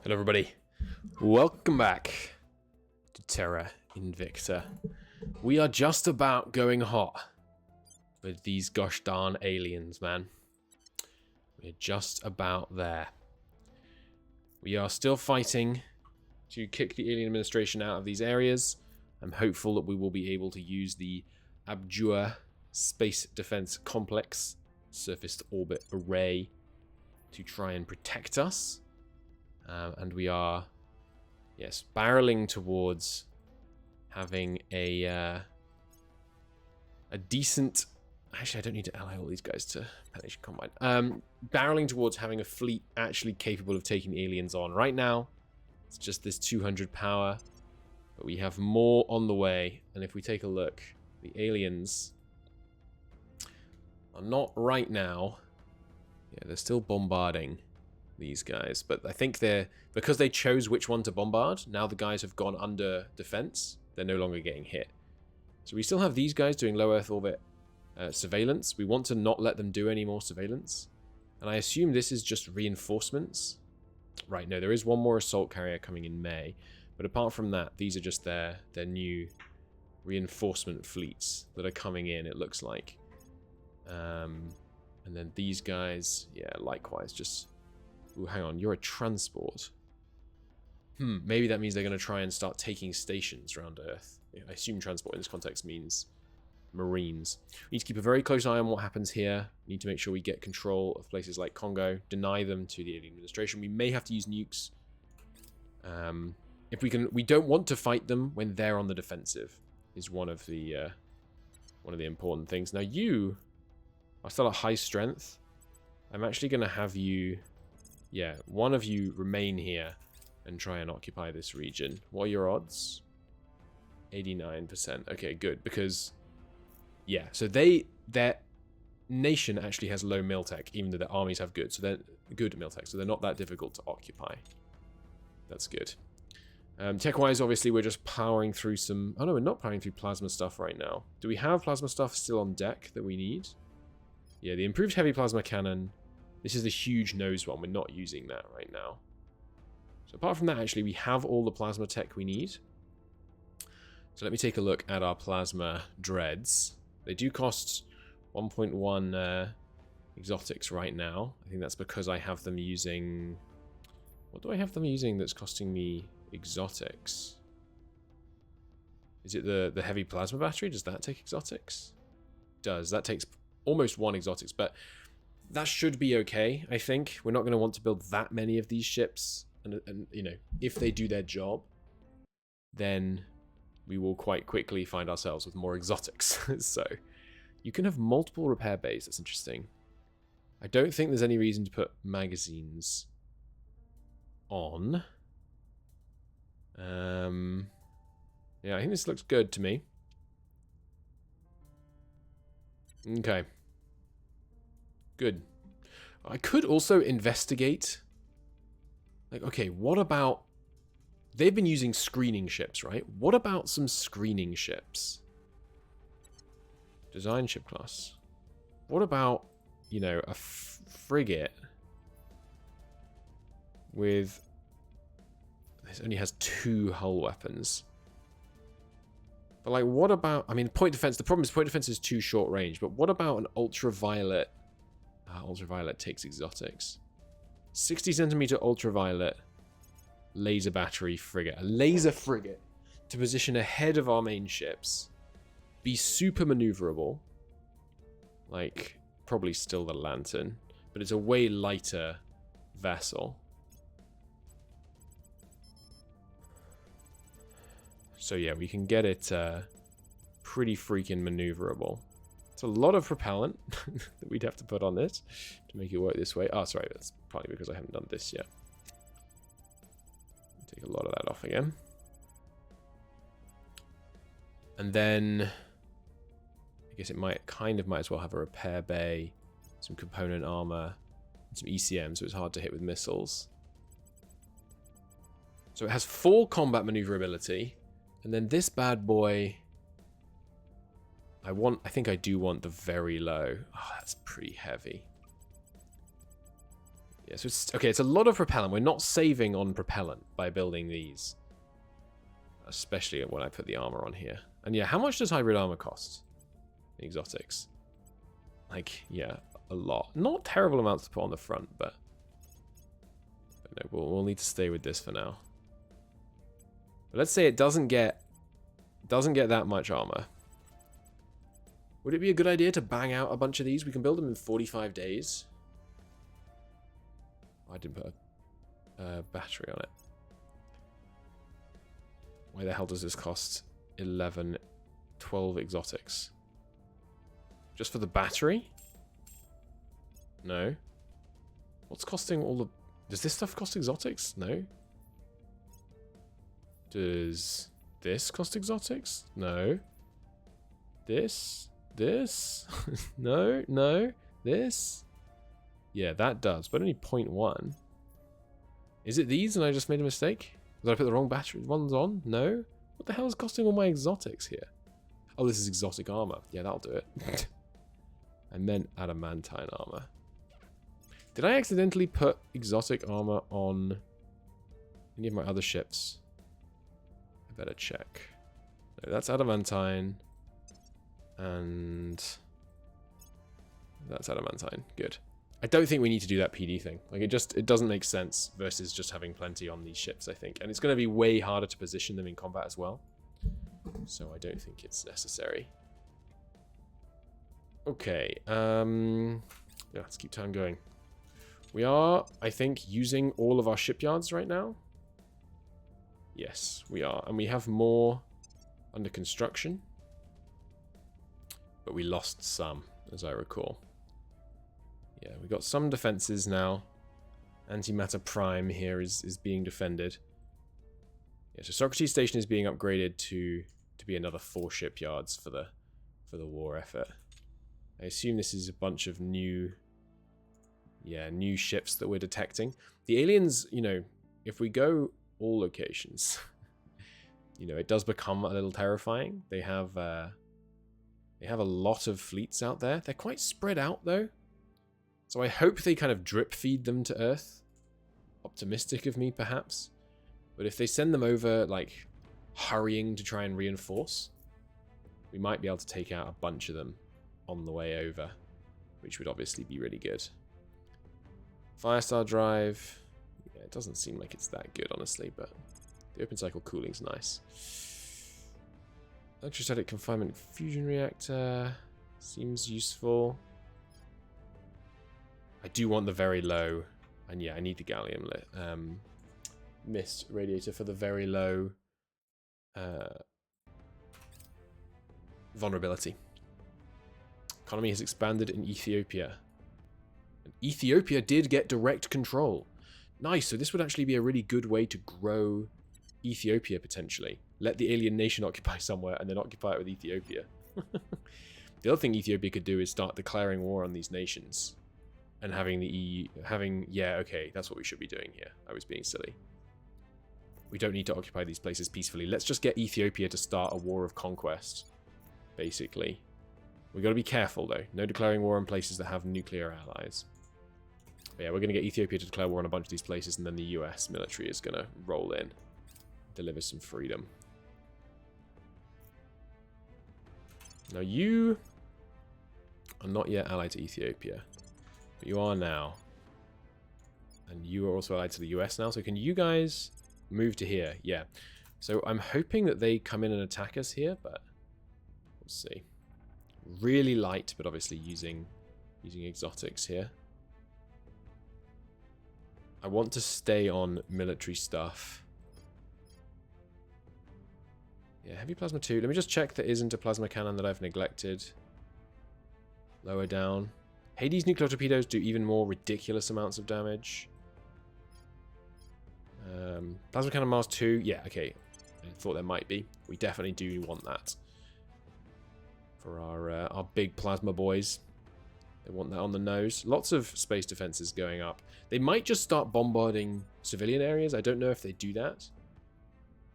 Hello everybody, welcome back to Terra Invicta. We are just about going hot with these gosh darn aliens, man. We're just about there. We are still fighting to kick the alien administration out of these areas. I'm hopeful that we will be able to use the Abjur Space Defense Complex Surface to Orbit Array to try and protect us. And we are, yes, barreling towards having a decent... Actually, I don't need to ally all these guys to Penetration Combine. Barreling towards having a fleet actually capable of taking the aliens on. Right now, it's just this 200 power. But we have more on the way. And if we take a look, the aliens are not right now. Yeah, they're still bombarding these guys, but I think because they chose which one to bombard, now the guys have gone under defense. They're no longer getting hit. So we still have these guys doing low Earth orbit surveillance. We want to not let them do any more surveillance. And I assume this is just reinforcements. Right, no, there is one more assault carrier coming in May. But apart from that, these are just their new reinforcement fleets that are coming in, it looks like. And then these guys, yeah, likewise, just... Ooh, hang on, you're a transport. Maybe that means they're going to try and start taking stations around Earth. I assume transport in this context means Marines. We need to keep a very close eye on what happens here. We need to make sure we get control of places like Congo, deny them to the alien administration. We may have to use nukes. If we can, we don't want to fight them when they're on the defensive. Is one of the important things. Now you are still at high strength. I'm actually going to have you. Yeah, one of you remain here and try and occupy this region. What are your odds? 89%. Okay, good, because... Yeah, so their nation actually has low miltech, even though their armies have good. So they're good miltech, so they're not that difficult to occupy. That's good. Tech-wise, obviously, we're just powering through some... Oh no, we're not powering through plasma stuff right now. Do we have plasma stuff still on deck that we need? Yeah, the improved heavy plasma cannon... This is the huge nose one. We're not using that right now. So apart from that, actually, we have all the plasma tech we need. So let me take a look at our plasma dreads. They do cost 1.1 exotics right now. I think that's because I have them using... What do I have them using that's costing me exotics? Is it the heavy plasma battery? Does that take exotics? It does. That takes almost 1 exotics, but... That should be okay, I think. We're not going to want to build that many of these ships. And, you know, if they do their job, then we will quite quickly find ourselves with more exotics. So, you can have multiple repair bays. That's interesting. I don't think there's any reason to put magazines on. Yeah, I think this looks good to me. Okay. Good. I could also investigate. Like, okay, what about... They've been using screening ships, right? What about some screening ships? Design ship class. What about, you know, a frigate with... This only has 2 hull weapons. But, like, what about... I mean, point defense... The problem is point defense is too short range, but what about an ultraviolet... ultraviolet takes exotics. 60 centimeter ultraviolet laser battery frigate. A laser frigate to position ahead of our main ships. Be super maneuverable. Like, probably still the Lantern. But it's a way lighter vessel. So yeah, we can get it pretty freaking maneuverable. It's a lot of propellant that we'd have to put on this to make it work this way. Oh, sorry, that's probably because I haven't done this yet. Take a lot of that off again. And then I guess it might as well have a repair bay, some component armor, and some ECM, so it's hard to hit with missiles. So it has full combat maneuverability, and then this bad boy... I think I do want the very low. Oh, that's pretty heavy. Yeah, so it's... Okay, it's a lot of propellant. We're not saving on propellant by building these. Especially when I put the armor on here. And yeah, how much does hybrid armor cost? Exotics. Like, yeah, a lot. Not terrible amounts to put on the front, but no, we'll need to stay with this for now. But let's say it doesn't get that much armor. Would it be a good idea to bang out a bunch of these? We can build them in 45 days. I didn't put a battery on it. Why the hell does this cost 11, 12 exotics? Just for the battery? No. What's costing all the... Does this stuff cost exotics? No. Does this cost exotics? No. This? This? No, no. This? Yeah, that does, but only 0.1. Is it these and I just made a mistake? Did I put the wrong battery ones on? No? What the hell is costing all my exotics here? Oh, this is exotic armor. Yeah, that'll do it. I meant adamantine armor. Did I accidentally put exotic armor on any of my other ships? I better check. No, that's adamantine. And that's adamantine. Good. I don't think we need to do that PD thing. Like, it doesn't make sense versus just having plenty on these ships, I think. And it's going to be way harder to position them in combat as well. So I don't think it's necessary. Okay. Yeah, let's keep time going. We are, I think, using all of our shipyards right now. Yes, we are. And we have more under construction. But we lost some, as I recall. Yeah, we got some defenses now. Antimatter Prime here is being defended. Yeah, so Socrates Station is being upgraded to be another 4 shipyards for the war effort. I assume this is a bunch of new ships that we're detecting. The aliens, you know, if we go all locations, you know, it does become a little terrifying. They have a lot of fleets out there. They're quite spread out though. So I hope they kind of drip feed them to Earth. Optimistic of me, perhaps. But if they send them over, like, hurrying to try and reinforce, we might be able to take out a bunch of them on the way over, which would obviously be really good. Firestar drive. Yeah, it doesn't seem like it's that good, honestly, but the open cycle cooling's nice. Electrostatic confinement fusion reactor seems useful. I do want the very low, and yeah, I need the gallium mist radiator for the very low vulnerability. Economy has expanded in Ethiopia. And Ethiopia did get direct control. Nice, so this would actually be a really good way to grow Ethiopia, potentially. Let the alien nation occupy somewhere, and then occupy it with Ethiopia. The other thing Ethiopia could do is start declaring war on these nations. And having the EU... Yeah, okay, that's what we should be doing here. I was being silly. We don't need to occupy these places peacefully. Let's just get Ethiopia to start a war of conquest, basically. We've got to be careful, though. No declaring war on places that have nuclear allies. But yeah, we're going to get Ethiopia to declare war on a bunch of these places, and then the US military is going to roll in. Deliver some freedom. Now, you are not yet allied to Ethiopia. But you are now. And you are also allied to the US now. So can you guys move to here? Yeah. So I'm hoping that they come in and attack us here, but we'll see. Really light, but obviously using exotics here. I want to stay on military stuff. Yeah, heavy plasma 2. Let me just check there isn't a plasma cannon that I've neglected. Lower down. Hades nuclear torpedoes do even more ridiculous amounts of damage. Plasma cannon Mars 2. Yeah, okay. I thought there might be. We definitely do want that. For our big plasma boys. They want that on the nose. Lots of space defenses going up. They might just start bombarding civilian areas. I don't know if they do that.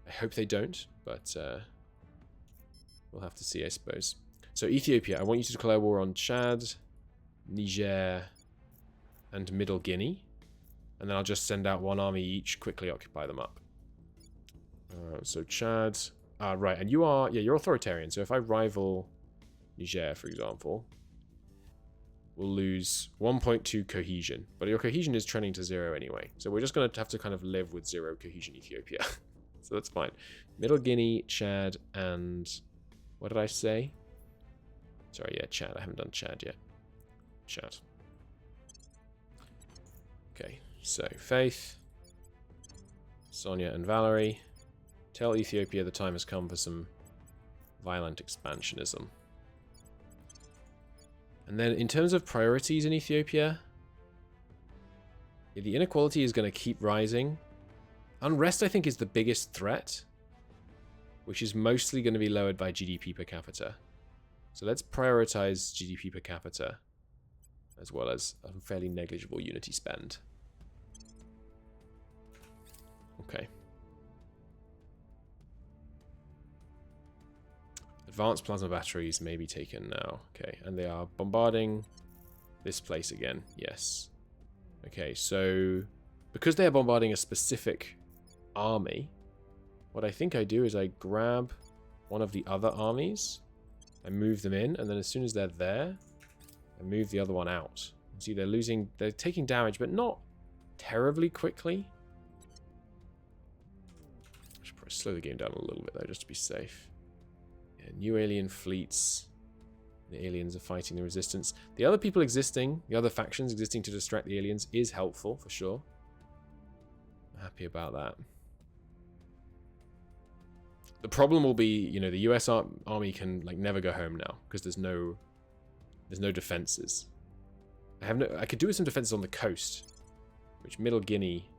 I hope they don't, but we'll have to see, I suppose. So Ethiopia, I want you to declare war on Chad, Niger, and Middle Guinea. And then I'll just send out one army each, quickly occupy them up. So Chad... right, and you are... Yeah, you're authoritarian. So if I rival Niger, for example, we'll lose 1.2 cohesion. But your cohesion is trending to 0 anyway. So we're just going to have to kind of live with 0 cohesion Ethiopia. So that's fine. Middle Guinea, Chad, and... What did I say? Sorry, yeah, Chad. I haven't done Chad yet. Chad. Okay, so Faith, Sonia, and Valerie. Tell Ethiopia the time has come for some violent expansionism. And then in terms of priorities in Ethiopia, the inequality is going to keep rising. Unrest, I think, is the biggest threat, which is mostly going to be lowered by GDP per capita. So let's prioritize GDP per capita, as well as a fairly negligible unity spend. Okay. Advanced plasma batteries may be taken now. Okay, and they are bombarding this place again. Yes. Okay, so because they are bombarding a specific army, what I think I do is I grab one of the other armies, I move them in, and then as soon as they're there, I move the other one out. See, they're taking damage, but not terribly quickly. I should probably slow the game down a little bit though, just to be safe. Yeah, new alien fleets. The aliens are fighting the resistance. The other people existing, the other factions existing to distract the aliens is helpful, for sure. I'm happy about that. The problem will be, you know, the US army can like never go home now because there's no defenses. I could do with some defenses on the coast, which Middle Guinea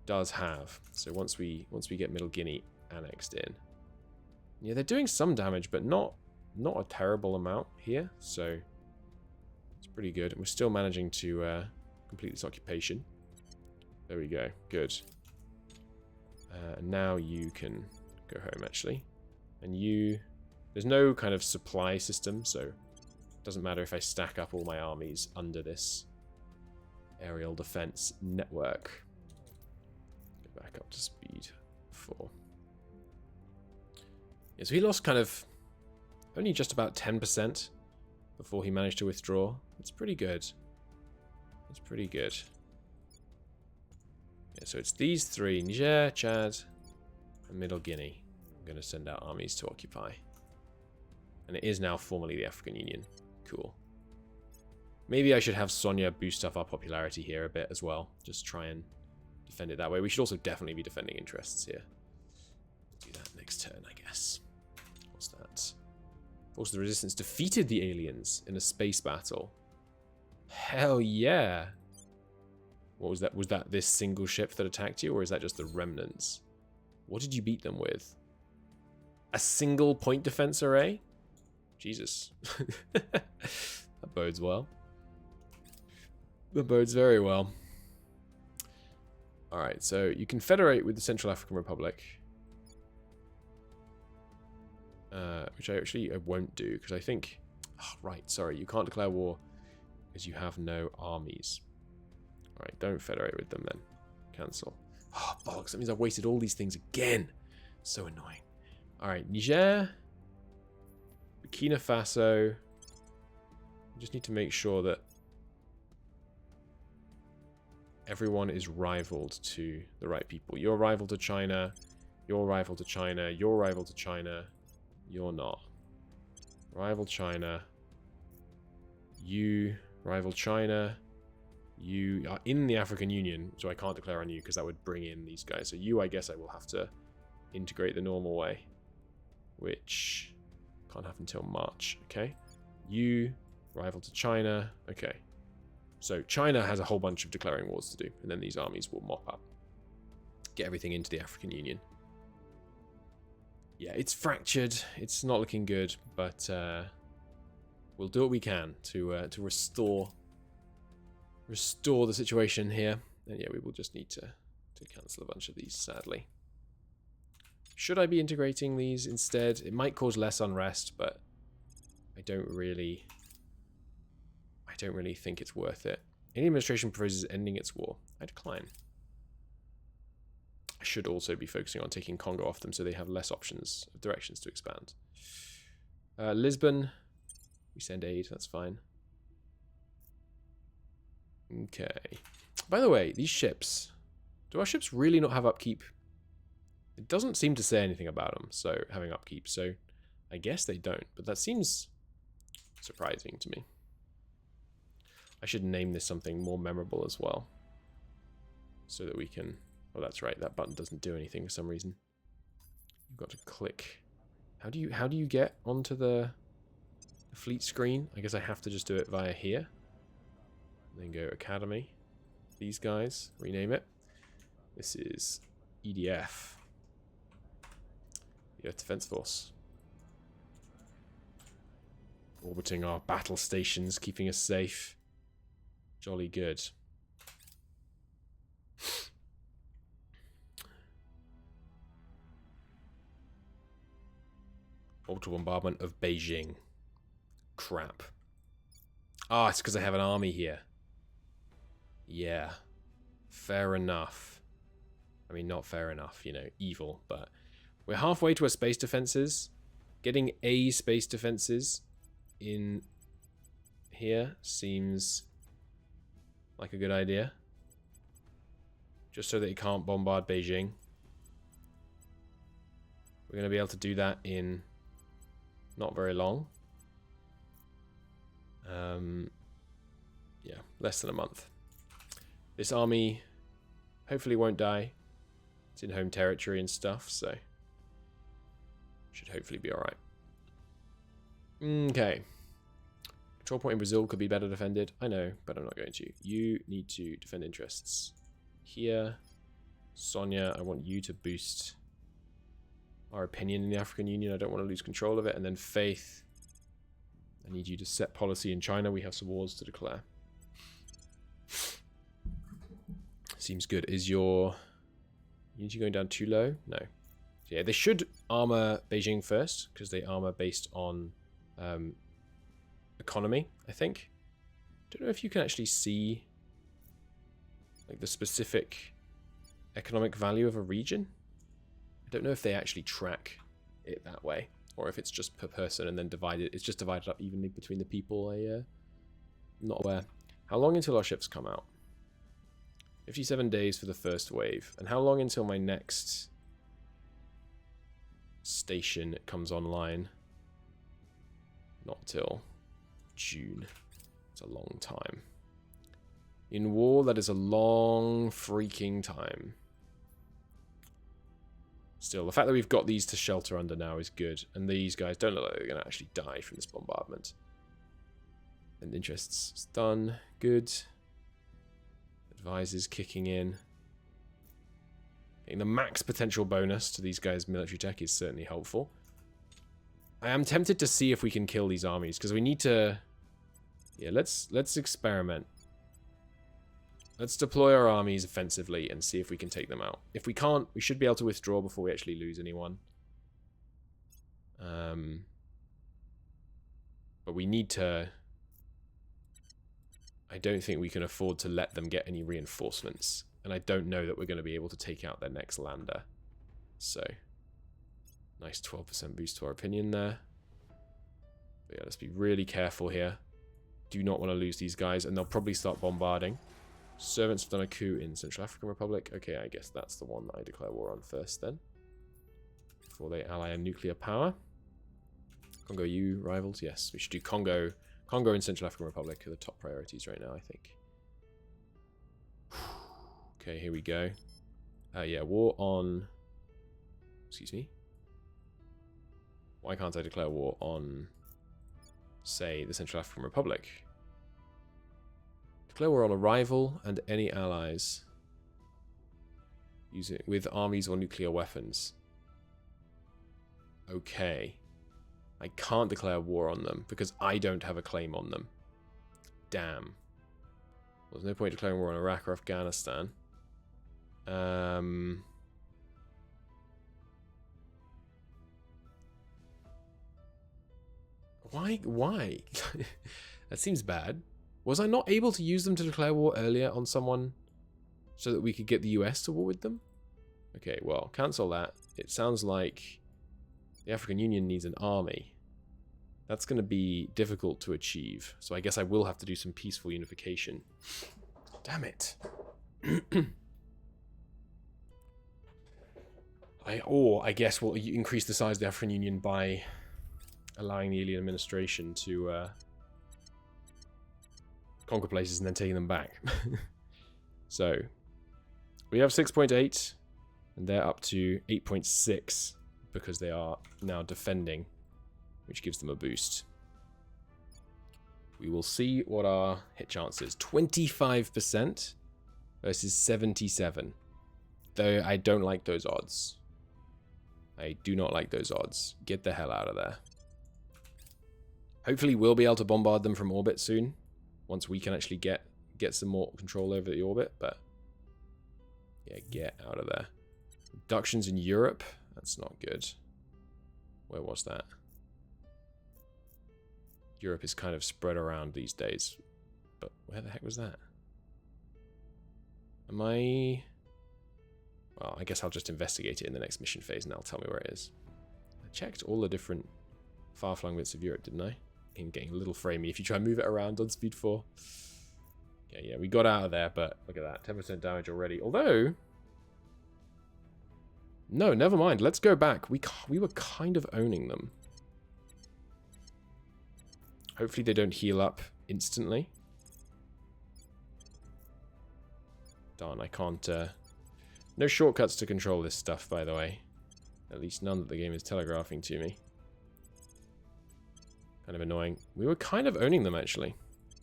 does have. So once we get Middle Guinea annexed in, yeah, they're doing some damage, but not a terrible amount here. So it's pretty good. We're still managing to complete this occupation. There we go. Good. Now you can go home, actually. And there's no kind of supply system, so it doesn't matter if I stack up all my armies under this aerial defense network. Go back up to speed 4. Yeah, so he lost kind of only just about 10% before he managed to withdraw. It's pretty good. It's pretty good. Yeah, so it's these three: Niger, Chad, and Middle Guinea. I'm going to send out armies to occupy. And it is now formally the African Union. Cool. Maybe I should have Sonia boost up our popularity here a bit as well. Just try and defend it that way. We should also definitely be defending interests here. Do that next turn, I guess. What's that? Force of the Resistance defeated the aliens in a space battle. Hell yeah. What was that? Was that this single ship that attacked you, or is that just the remnants? What did you beat them with? A single point defense array? Jesus. That bodes well. That bodes very well. Alright, so you can federate with the Central African Republic. Which I won't do, because I think... Oh, right, sorry, you can't declare war because you have no armies. Alright, don't federate with them then. Cancel. Oh, bollocks, that means I've wasted all these things again. So annoying. Alright, Niger, Burkina Faso. I just need to make sure that everyone is rivaled to the right people. You're rival to China. You're rival to China. You're rival to China. You're not. Rival China. You rival China. You are in the African Union, so I can't declare on you because that would bring in these guys. So you, I guess I will have to integrate the normal way, which can't happen until March. Okay. You rival to China. Okay. So China has a whole bunch of declaring wars to do, and then these armies will mop up. Get everything into the African Union. Yeah, it's fractured. It's not looking good, but we'll do what we can to restore the situation here. And yeah, we will just need to cancel a bunch of these, sadly. Should I be integrating these instead? It might cause less unrest, but I don't really think it's worth it. Any administration proposes ending its war. I decline. I should also be focusing on taking Congo off them so they have less options of directions to expand. Lisbon. We send aid, that's fine. Okay. By the way, these ships. Do our ships really not have upkeep? It doesn't seem to say anything about them, so having upkeep. So I guess they don't, but that seems surprising to me. I should name this something more memorable as well. So that we can... Oh, that's right. That button doesn't do anything for some reason. You've got to click. How do you get onto the fleet screen? I guess I have to just do it via here. Then go Academy. These guys. Rename it. This is EDF. Yeah, Defense Force. Orbiting our battle stations, keeping us safe. Jolly good. Orbital bombardment of Beijing. Crap. Ah, it's because I have an army here. Yeah. Fair enough. I mean, not fair enough, you know, evil, but we're halfway to our space defenses. Getting a space defenses in here seems like a good idea. Just so that it can't bombard Beijing. We're going to be able to do that in not very long. Yeah, less than a month. This army hopefully won't die. It's in home territory and stuff, so should hopefully be alright. Okay. Control point in Brazil could be better defended. I know, but I'm not going to. You need to defend interests. Here. Sonia, I want you to boost our opinion in the African Union. I don't want to lose control of it. And then Faith. I need you to set policy in China. We have some wars to declare. Seems good. Is your unity going down too low? No. So yeah, they should armor Beijing first, because they armor based on economy, I think. Don't know if you can actually see like the specific economic value of a region. I don't know if they actually track it that way, or if it's just per person and then divided. It's just divided up evenly between the people. I'm not aware. How long until our ships come out? 57 days for the first wave. And how long until my next station comes online? Not till June. It's a long time. In war, that is a long freaking time. Still, the fact that we've got these to shelter under now is good. And these guys don't look like they're going to actually die from this bombardment. And interests is done. Good. Advisors kicking in. Getting the max potential bonus to these guys' military tech is certainly helpful. I am tempted to see if we can kill these armies, because we need to... Yeah, let's experiment. Let's deploy our armies offensively and see if we can take them out. If we can't, we should be able to withdraw before we actually lose anyone. But we need to... I don't think we can afford to let them get any reinforcements. And I don't know that we're going to be able to take out their next lander. So, nice 12% boost to our opinion there. But yeah, let's be really careful here. Do not want to lose these guys, and they'll probably start bombarding. Servants have done a coup in Central African Republic. Okay, I guess that's the one that I declare war on first then. Before they ally in nuclear power. Congo, you rivals? Yes, we should do Congo. Congo and Central African Republic are the top priorities right now, I think. Okay, here we go. Yeah, war on... Excuse me. Why can't I declare war on, say, the Central African Republic? Declare war on a rival and any allies using with armies or nuclear weapons. Okay. I can't declare war on them because I don't have a claim on them. Damn. Well, there's no point declaring war on Iraq or Afghanistan. Why? That seems bad. Was I not able to use them to declare war earlier on someone so that we could get the US to war with them? Okay, well, cancel that. It sounds like the African Union needs an army. That's going to be difficult to achieve. So I guess I will have to do some peaceful unification. Damn it. I guess we'll increase the size of the African Union by allowing the alien administration to conquer places and then taking them back. So, we have 6.8, and they're up to 8.6 because they are now defending, which gives them a boost. We will see what our hit chance is. 25% versus 77. Though I don't like those odds. I do not like those odds. Get the hell out of there. Hopefully we'll be able to bombard them from orbit soon. Once we can actually get some more control over the orbit. But yeah, get out of there. Reductions in Europe. That's not good. Where was that? Europe is kind of spread around these days. But where the heck was that? Am I... Well, I guess I'll just investigate it in the next mission phase and that'll tell me where it is. I checked all the different far-flung bits of Europe, didn't I? I'm getting a little framey if you try and move it around on speed 4. Yeah, we got out of there, but look at that. 10% damage already. Although... No, never mind. Let's go back. We were kind of owning them. Hopefully they don't heal up instantly. Darn, I can't... No shortcuts to control this stuff, by the way. At least none that the game is telegraphing to me. Kind of annoying. We were kind of owning them, actually.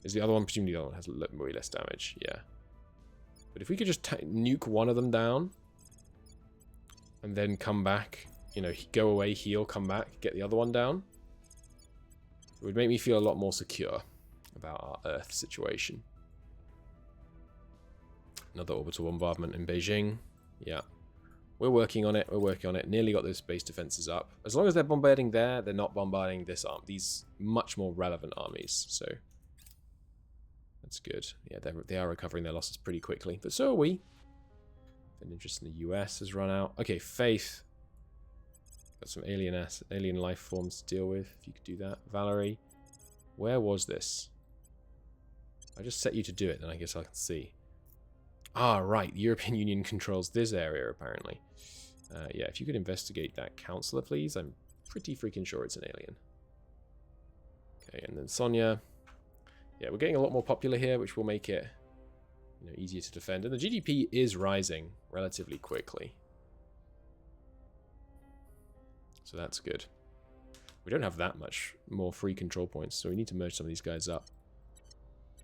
Is the other one, presumably the other one has way less damage? Yeah. But if we could just nuke one of them down, and then come back, you know, go away, heal, come back, get the other one down, it would make me feel a lot more secure about our Earth situation. Another orbital bombardment in Beijing. Yeah. We're working on it. We're working on it. Nearly got those base defenses up. As long as they're bombarding there, they're not bombarding this arm. These much more relevant armies. So that's good. Yeah, they are recovering their losses pretty quickly. But so are we. An interest in the US has run out. Okay, Faith. Got some alien life forms to deal with. If you could do that. Valerie. Where was this? I just set you to do it, then I guess I can see. Ah, right. The European Union controls this area, apparently. Yeah, if you could investigate that counselor, please. I'm pretty freaking sure it's an alien. Okay, and then Sonia. Yeah, we're getting a lot more popular here, which will make it, you know, easier to defend. And the GDP is rising relatively quickly. So that's good. We don't have that much more free control points, so we need to merge some of these guys up.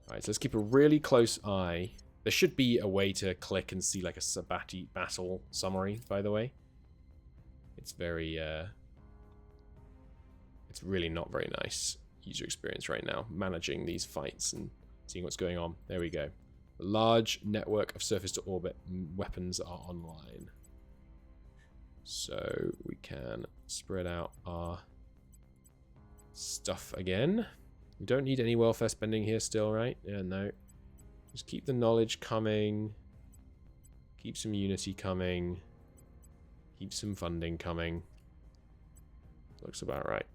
Alright, so let's keep a really close eye. There should be a way to click and see like a Sabati battle summary, by the way. It's very, it's really not very nice user experience right now, managing these fights and seeing what's going on. There we go. A large network of surface-to-orbit weapons are online. So we can spread out our stuff again. We don't need any welfare spending here still, right? Yeah, no. Just keep the knowledge coming. Keep some unity coming. Keep some funding coming. Looks about right.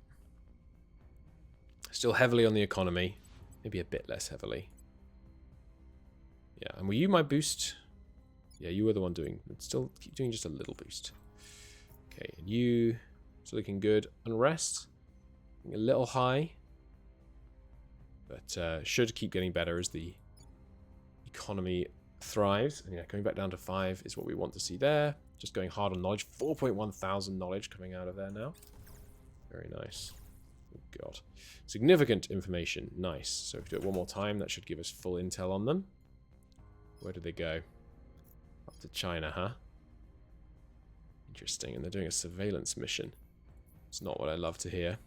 Still heavily on the economy. Maybe a bit less heavily. Yeah, and were you my boost? Yeah, you were the one doing. Still keep doing just a little boost. Okay, and you still looking good. Unrest. A little high. But should keep getting better as the economy thrives. And yeah, going back down to 5 is what we want to see there. Just going hard on knowledge. 4.1 thousand knowledge coming out of there now. Very nice. Oh god. Significant information. Nice. So if we do it one more time, that should give us full intel on them. Where did they go? Up to China, huh? Interesting. And they're doing a surveillance mission. It's not what I love to hear.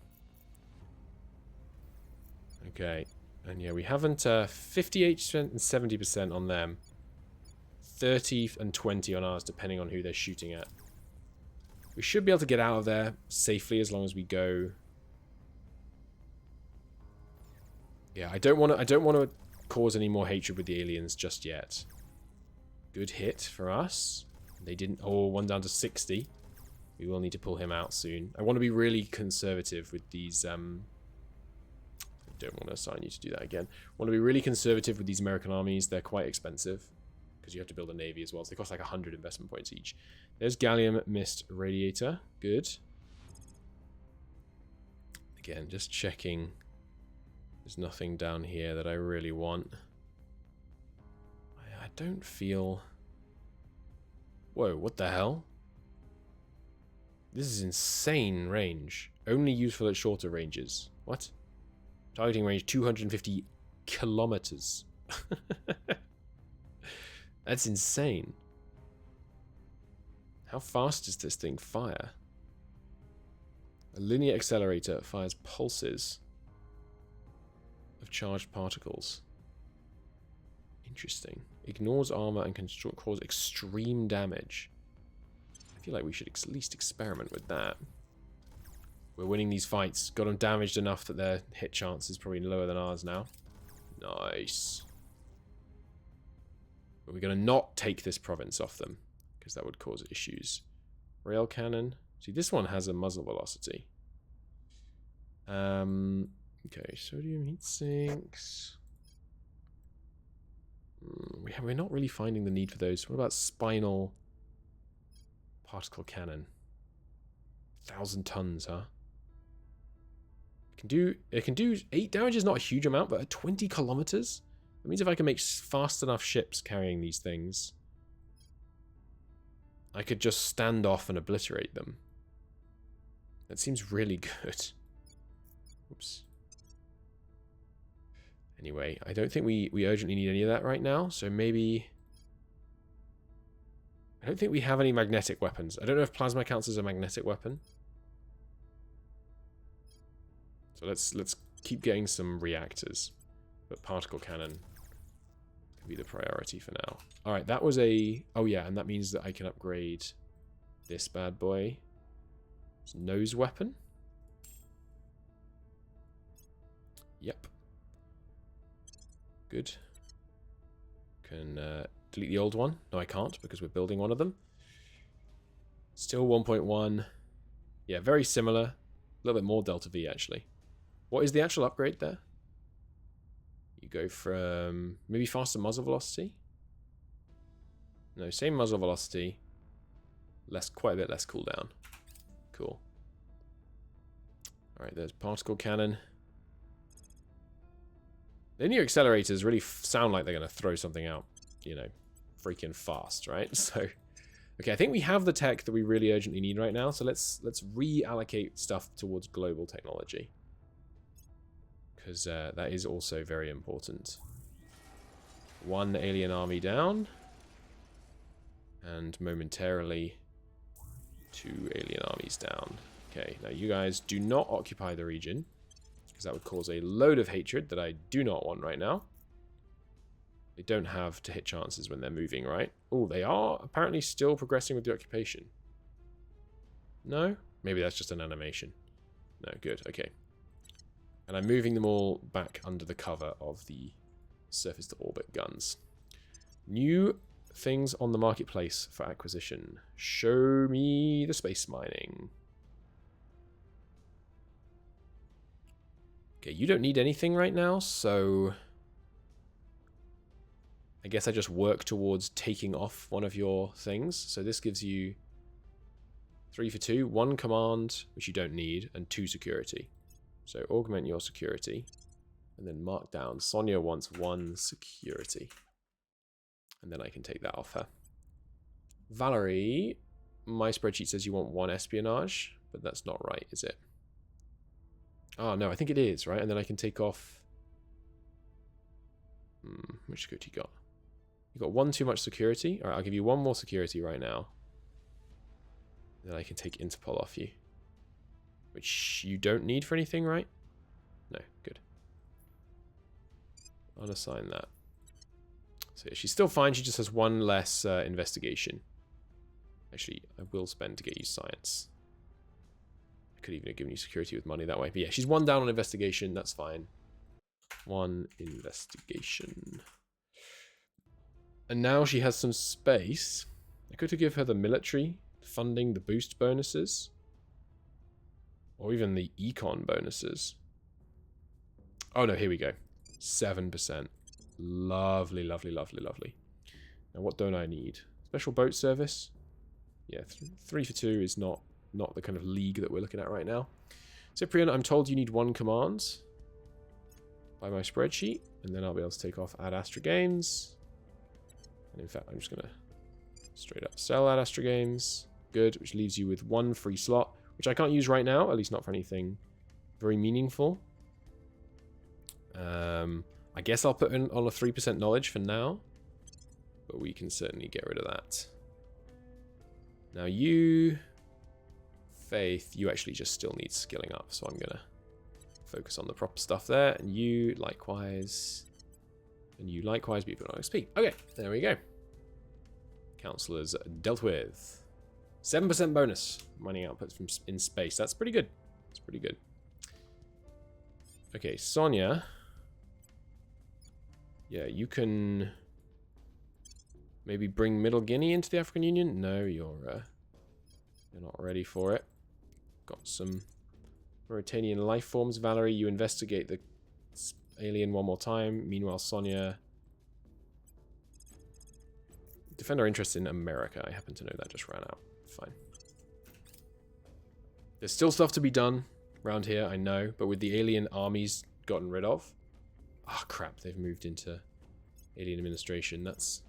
Okay. And yeah, we haven't 58% and 70% on them. 30 and 20 on ours, depending on who they're shooting at. We should be able to get out of there safely as long as we go. Yeah, I don't want to cause any more hatred with the aliens just yet. Good hit for us. They didn't... Oh, 1 down to 60. We will need to pull him out soon. I want to be really conservative with these... I don't want to assign you to do that again. I want to be really conservative with these American armies. They're quite expensive. Because you have to build a navy as well. So they cost like 100 investment points each. There's Gallium Mist Radiator. Good. Again, just checking. There's nothing down here that I really want. I don't feel... Whoa, what the hell? This is insane range. Only useful at shorter ranges. What? Targeting range 250 kilometers. That's insane. How fast does this thing fire? A linear accelerator fires pulses of charged particles. Interesting. Ignores armor and can cause extreme damage. I feel like we should at least experiment with that. We're winning these fights. Got them damaged enough that their hit chance is probably lower than ours now. Nice. But we're going to not take this province off them, because that would cause issues. Rail cannon. See, this one has a muzzle velocity. Okay, sodium heat sinks. We're not really finding the need for those. What about spinal particle cannon? 1,000 tons, huh? It can do 8 damage is not a huge amount, but at 20 kilometers? That means if I can make fast enough ships carrying these things, I could just stand off and obliterate them. That seems really good. Oops. Anyway, I don't think we urgently need any of that right now, so maybe... I don't think we have any magnetic weapons. I don't know if plasma counts as a magnetic weapon. So let's keep getting some reactors. But particle cannon can be the priority for now. Alright, that was a... Oh yeah, and that means that I can upgrade this bad boy. It's nose weapon. Yep. Good. Can delete the old one. No, I can't because we're building one of them. Still 1.1. Yeah, very similar. A little bit more delta V, actually. What is the actual upgrade there? You go from maybe faster muzzle velocity? No, same muzzle velocity. Quite a bit less cooldown. Cool. Alright, there's particle cannon. Linear accelerators really sound like they're going to throw something out, you know, freaking fast, right? So, okay, I think we have the tech that we really urgently need right now, so let's reallocate stuff towards global technology. Because that is also very important. 1 alien army down. And momentarily 2 alien armies down. Okay, now you guys do not occupy the region. Because that would cause a load of hatred that I do not want right now. They don't have to hit chances when they're moving, right? Oh, they are apparently still progressing with the occupation. No? Maybe that's just an animation. No, good, okay. And I'm moving them all back under the cover of the surface-to-orbit guns. New things on the marketplace for acquisition. Show me the space mining. Okay, you don't need anything right now, so... I guess I just work towards taking off one of your things. So this gives you 3 for 2, 1 command, which you don't need, and 2 security. So augment your security, and then mark down. Sonia wants 1 security. And then I can take that off her. Valerie, my spreadsheet says you want 1 espionage, but that's not right, is it? Oh, no, I think it is, right? And then I can take off... which security you got? You got 1 too much security? Alright, I'll give you 1 more security right now. Then I can take Interpol off you. Which you don't need for anything, right? No, good. Unassign that. So yeah, she's still fine, she just has 1 less investigation. Actually, I will spend to get you science. I could even have given you security with money that way. But yeah, she's 1 down on investigation, that's fine. 1 investigation. And now she has some space. I could give her the military funding, the boost bonuses. Or even the econ bonuses. Oh no, here we go. 7%. Lovely, lovely, lovely, lovely. Now what don't I need? Special boat service? Yeah, 3 for 2 is not the kind of league that we're looking at right now. Cyprian, I'm told you need 1 command by my spreadsheet, and then I'll be able to take off Ad Astra Games. And in fact, I'm just going to straight up sell Ad Astra Games. Good, which leaves you with 1 free slot, which I can't use right now, at least not for anything very meaningful. I guess I'll put in on a 3% knowledge for now, but we can certainly get rid of that. Now you, Faith, you actually just still need skilling up, so I'm going to focus on the proper stuff there, and you likewise, but you put on XP. Okay, there we go. Counselors dealt with. 7% bonus mining output from in space. That's pretty good. That's pretty good. Okay, Sonia. Yeah, you can maybe bring Middle Guinea into the African Union. No, you're not ready for it. Got some Mauritanian life forms. Valerie, you investigate the alien one more time. Meanwhile, Sonia, defend our interest in America. I happen to know that just ran out. Fine. There's still stuff to be done around here, I know, but with the alien armies gotten rid of, oh crap, they've moved into alien administration. That's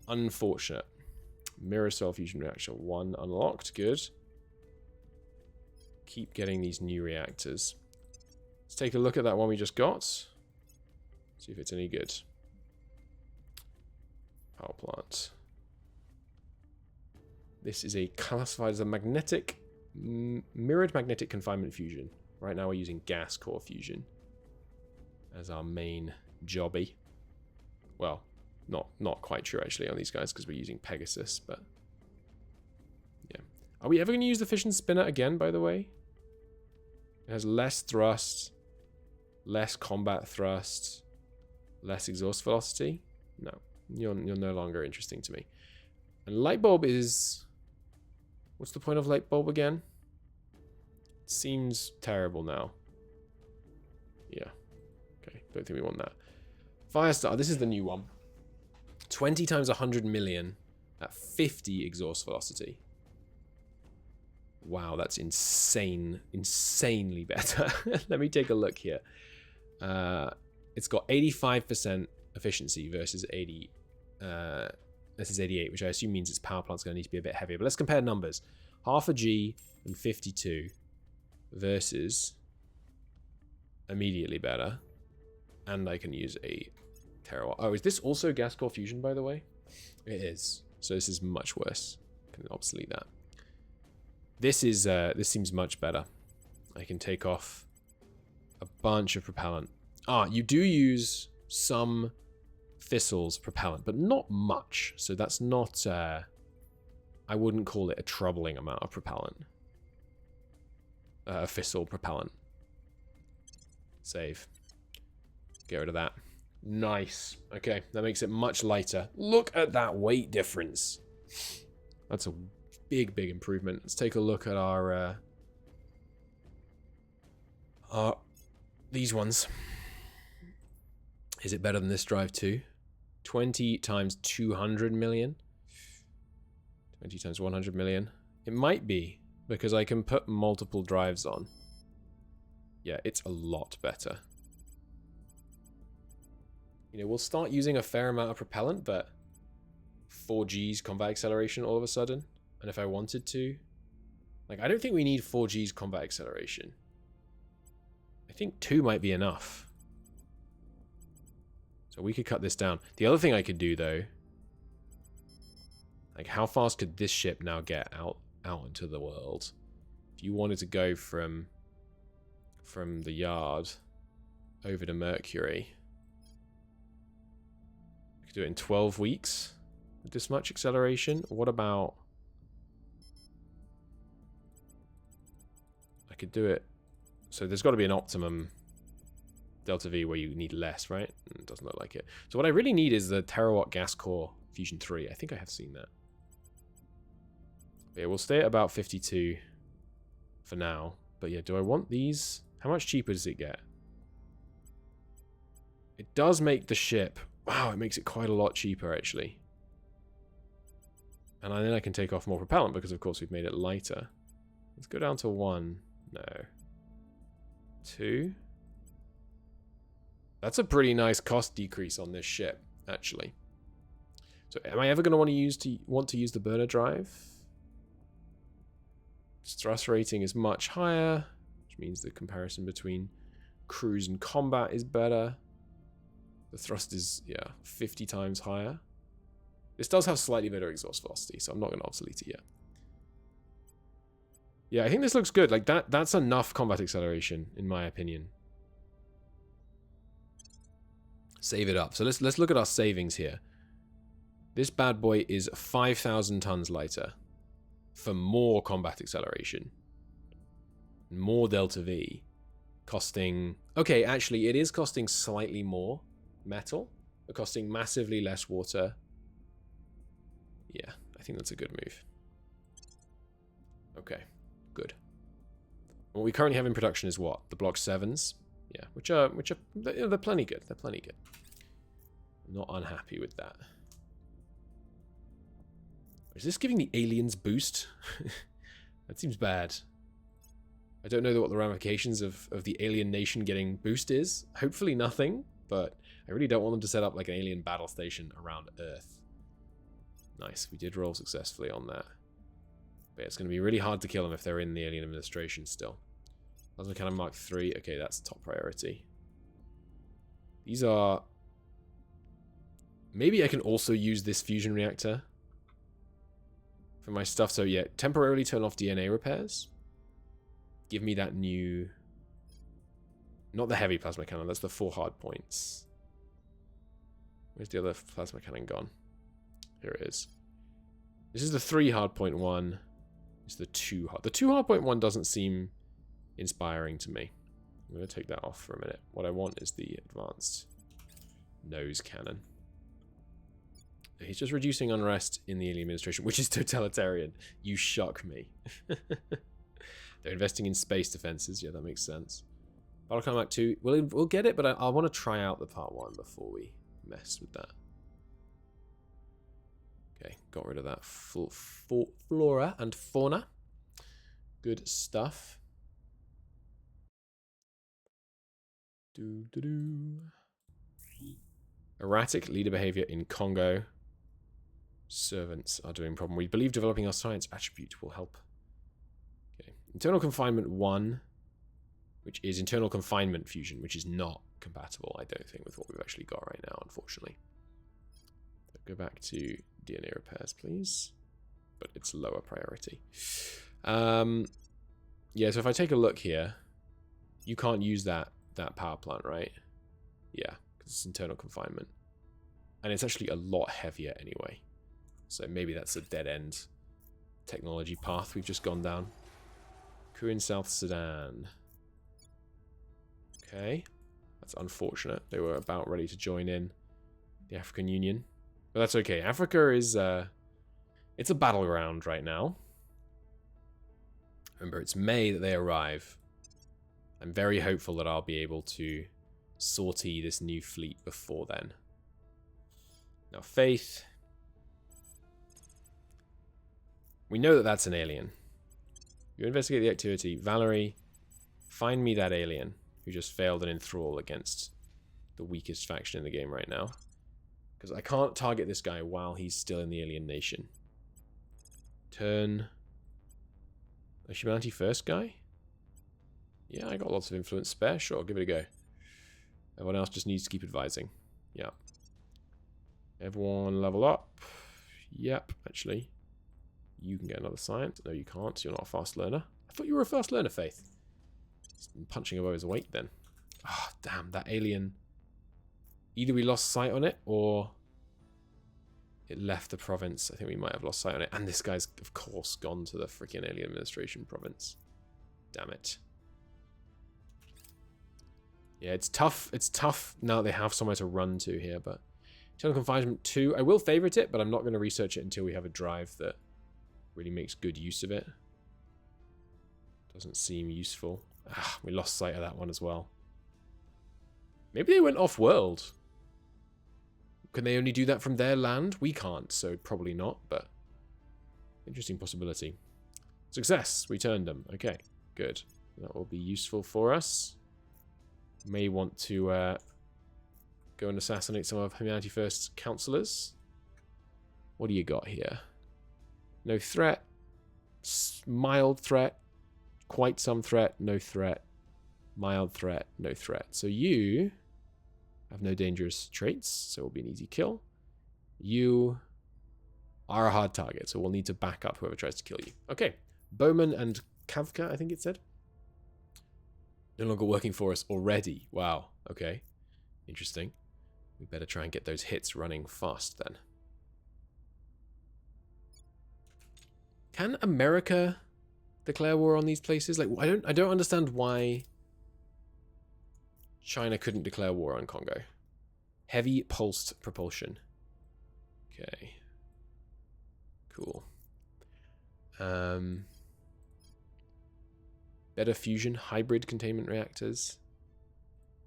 unfortunate. Mirror cell fusion reactor 1 unlocked. Good. Keep getting these new reactors. Let's take a look at that one we just got. See if it's any good. Power plant. This is classified as a mirrored magnetic confinement fusion. Right now we're using gas core fusion as our main jobby. Well, not quite true actually on these guys because we're using Pegasus, but yeah. Are we ever going to use the fission spinner again, by the way? It has less thrust, less combat thrust, less exhaust velocity. No, you're no longer interesting to me. And light bulb is... What's the point of light bulb again? It seems terrible now. Yeah. Okay, don't think we want that. Firestar, this is the new one. 20 times 100 million at 50 exhaust velocity. Wow, that's insane. Insanely better. Let me take a look here. It's got 85% efficiency versus 80. This is 88, which I assume means its power plant's going to need to be a bit heavier. But let's compare numbers. Half a G and 52 versus immediately better. And I can use a Terra. Oh, is this also gas core fusion, by the way? It is. So this is much worse. I can obsolete that. This seems much better. I can take off a bunch of propellant. Ah, you do use some Thistle's propellant, but not much. So that's not, I wouldn't call it a troubling amount of propellant. Thistle propellant. Save. Get rid of that. Nice. Okay, that makes it much lighter. Look at that weight difference. That's a big improvement. Let's take a look at our these ones. Is it better than this drive too? 20 times 200 million. 20 times 100 million. It might be, because I can put multiple drives on. Yeah, it's a lot better. You know, we'll start using a fair amount of propellant, but 4G's combat acceleration all of a sudden. And if I wanted to, like, I don't think we need 4G's combat acceleration. I think 2 might be enough. So we could cut this down. The other thing I could do, though, like, how fast could this ship now get out into the world? If you wanted to go from the yard over to Mercury, we could do it in 12 weeks with this much acceleration. What about... I could do it... So there's got to be an optimum Delta V where you need less, right? It doesn't look like it. So what I really need is the terawatt gas core fusion 3. I think I have seen that. Yeah, we'll stay at about 52 for now. But yeah, do I want these? How much cheaper does it get? It does make the ship... Wow, it makes it quite a lot cheaper, actually. And then I can take off more propellant because, of course, we've made it lighter. Let's go down to 1. No. 2. That's a pretty nice cost decrease on this ship, actually. So am I ever going to want to use the burner drive? Thrust rating is much higher, which means the comparison between cruise and combat is better. The thrust is, yeah, 50 times higher. This does have slightly better exhaust velocity, so I'm not going to obsolete it yet. Yeah, I think this looks good. Like that's enough combat acceleration, in my opinion. Save it up. So let's look at our savings here. This bad boy is 5,000 tons lighter for more combat acceleration. More Delta V. Costing... Okay, actually, it is costing slightly more metal, but costing massively less water. Yeah, I think that's a good move. Okay, good. What we currently have in production is what? The Block 7s? Yeah, which are they're plenty good. They're plenty good. I'm not unhappy with that. Is this giving the aliens boost? That seems bad. I don't know what the ramifications of the alien nation getting boost is. Hopefully nothing, but I really don't want them to set up like an alien battle station around Earth. Nice, we did roll successfully on that. But yeah, it's going to be really hard to kill them if they're in the alien administration still. Plasma Cannon Mark 3. Okay, that's top priority. These are... Maybe I can also use this fusion reactor for my stuff. So yeah, temporarily turn off DNA repairs. Give me that new... Not the heavy plasma cannon, that's the 4 hard points. Where's the other plasma cannon gone? Here it is. This is the 3 hard point one. It's the 2 hard... The 2 hard point one doesn't seem inspiring to me. I'm going to take that off for a minute. What I want is the advanced nose cannon. He's just reducing unrest in the alien administration, which is totalitarian. You shock me. They're investing in space defenses. Yeah, that makes sense. Battle Act 2. We'll get it, but I want to try out the part 1 before we mess with that. Okay, got rid of that flora and fauna. Good stuff. Erratic leader behavior in Congo. Servants are doing problem. We believe developing our science attribute will help. Okay. Internal confinement 1, which is internal confinement fusion, which is not compatible, I don't think, with what we've actually got right now, unfortunately. So go back to DNA repairs, please. But it's lower priority. Yeah, so if I take a look here, you can't use that power plant, right? Yeah, because it's internal confinement. And it's actually a lot heavier anyway. So maybe that's a dead-end technology path we've just gone down. Coup in South Sudan. Okay. That's unfortunate. They were about ready to join in the African Union. But that's okay. Africa is... it's a battleground right now. Remember, it's May that they arrive. I'm very hopeful that I'll be able to sortie this new fleet before then. Now, Faith. We know that that's an alien. You investigate the activity. Valerie, find me that alien who just failed an enthrall against the weakest faction in the game right now. Because I can't target this guy while he's still in the alien nation. Turn... A humanity first guy? Yeah, I got lots of influence spare. Sure, give it a go. Everyone else just needs to keep advising. Yeah. Everyone level up. Yep, actually. You can get another science. No, you can't. You're not a fast learner. I thought you were a fast learner, Faith. He's been punching above his weight then. Ah, oh, damn, that alien. Either we lost sight on it, or it left the province. I think we might have lost sight on it. And this guy's, of course, gone to the freaking alien administration province. Damn it. Yeah, it's tough. It's tough now that they have somewhere to run to here, but Internal Confinement 2, I will favorite it, but I'm not going to research it until we have a drive that really makes good use of it. Doesn't seem useful. Ah, we lost sight of that one as well. Maybe they went off-world. Can they only do that from their land? We can't, so probably not, but interesting possibility. Success. We turned them. Okay, good. That will be useful for us. May want to go and assassinate some of Humanity First's councillors. What do you got here? No threat. Mild threat. Quite some threat. No threat. Mild threat. No threat. So you have no dangerous traits, so it will be an easy kill. You are a hard target, so we'll need to back up whoever tries to kill you. Okay. Bowman and Kavka, I think it said. No longer working for us already. Wow. Okay. Interesting. We better try and get those hits running fast then. Can America declare war on these places? Like, I don't understand why China couldn't declare war on Congo. Heavy pulsed propulsion. Okay. Cool. Better fusion, hybrid containment reactors.